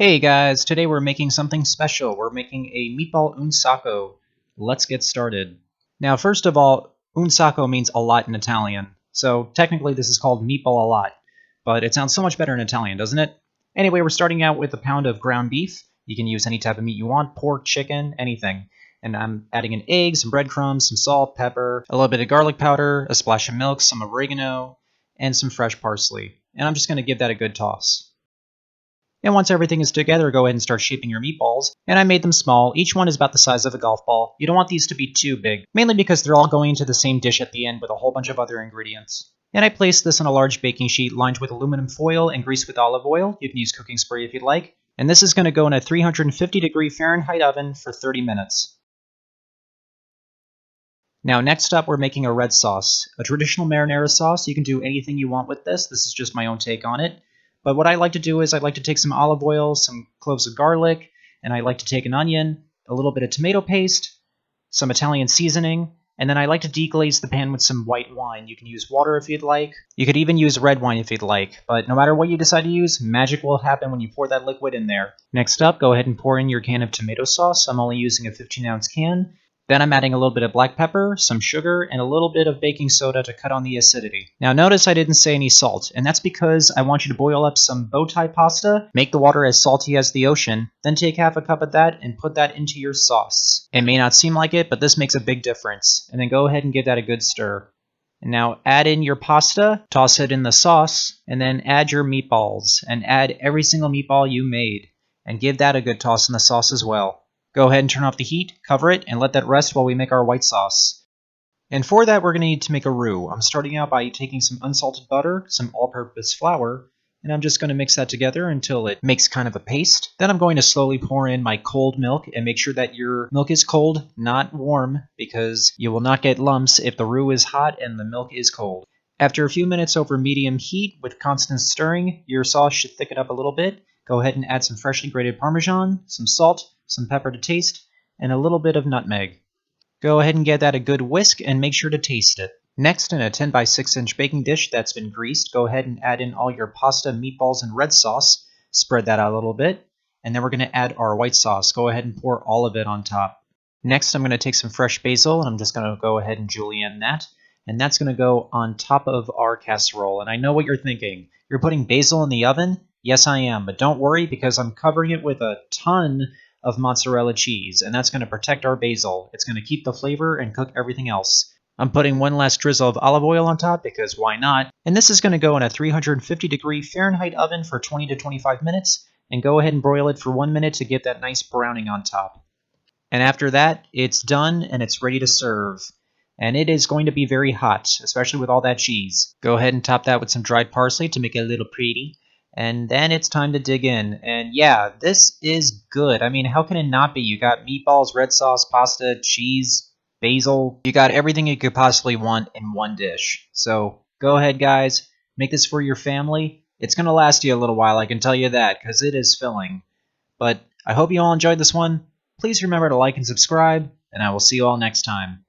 Hey guys, today we're making something special. We're making a meatball un sacco. Let's get started. Now, first of all, un sacco means a lot in Italian. So technically this is called meatball a lot, but it sounds so much better in Italian, doesn't it? Anyway, we're starting out with a pound of ground beef. You can use any type of meat you want, pork, chicken, anything. And I'm adding an egg, some breadcrumbs, some salt, pepper, a little bit of garlic powder, a splash of milk, some oregano, and some fresh parsley. And I'm just going to give that a good toss. And once everything is together, go ahead and start shaping your meatballs. And I made them small. Each one is about the size of a golf ball. You don't want these to be too big, mainly because they're all going into the same dish at the end with a whole bunch of other ingredients. And I placed this on a large baking sheet lined with aluminum foil and greased with olive oil. You can use cooking spray if you'd like. And this is going to go in a 350-degree Fahrenheit oven for 30 minutes. Now next up, we're making a red sauce. A traditional marinara sauce. You can do anything you want with this. This is just my own take on it. But what I like to do is I like to take some olive oil, some cloves of garlic, and I like to take an onion, a little bit of tomato paste, some Italian seasoning, and then I like to deglaze the pan with some white wine. You can use water if you'd like. You could even use red wine if you'd like. But no matter what you decide to use, magic will happen when you pour that liquid in there. Next up, go ahead and pour in your can of tomato sauce. I'm only using a 15-ounce can. Then I'm adding a little bit of black pepper, some sugar, and a little bit of baking soda to cut on the acidity. Now notice I didn't say any salt, and that's because I want you to boil up some bowtie pasta, make the water as salty as the ocean, then take half a cup of that and put that into your sauce. It may not seem like it, but this makes a big difference. And then go ahead and give that a good stir. And now add in your pasta, toss it in the sauce, and then add your meatballs, and add every single meatball you made, and give that a good toss in the sauce as well. Go ahead and turn off the heat, cover it, and let that rest while we make our white sauce. And for that, we're going to need to make a roux. I'm starting out by taking some unsalted butter, some all-purpose flour, and I'm just going to mix that together until it makes kind of a paste. Then I'm going to slowly pour in my cold milk and make sure that your milk is cold, not warm, because you will not get lumps if the roux is hot and the milk is cold. After a few minutes over medium heat with constant stirring, your sauce should thicken up a little bit. Go ahead and add some freshly grated parmesan, some salt, some pepper to taste, and a little bit of nutmeg. Go ahead and give that a good whisk and make sure to taste it. Next, in a 10 by 6 inch baking dish that's been greased, go ahead and add in all your pasta, meatballs, and red sauce. Spread that out a little bit, and then we're going to add our white sauce. Go ahead and pour all of it on top. Next, I'm going to take some fresh basil, and I'm just going to go ahead and julienne that. And that's going to go on top of our casserole. And I know what you're thinking. You're putting basil in the oven? Yes, I am, but don't worry because I'm covering it with a ton of mozzarella cheese, and that's going to protect our basil. It's going to keep the flavor and cook everything else. I'm putting one last drizzle of olive oil on top because why not? And this is going to go in a 350-degree Fahrenheit oven for 20 to 25 minutes, and go ahead and broil it for 1 minute to get that nice browning on top. And after that, it's done and it's ready to serve. And it is going to be very hot, especially with all that cheese. Go ahead and top that with some dried parsley to make it a little pretty. And then it's time to dig in. And yeah, this is good. I mean, how can it not be? You got meatballs, red sauce, pasta, cheese, basil. You got everything you could possibly want in one dish. So go ahead, guys. Make this for your family. It's going to last you a little while, I can tell you that, because it is filling. But I hope you all enjoyed this one. Please remember to like and subscribe, and I will see you all next time.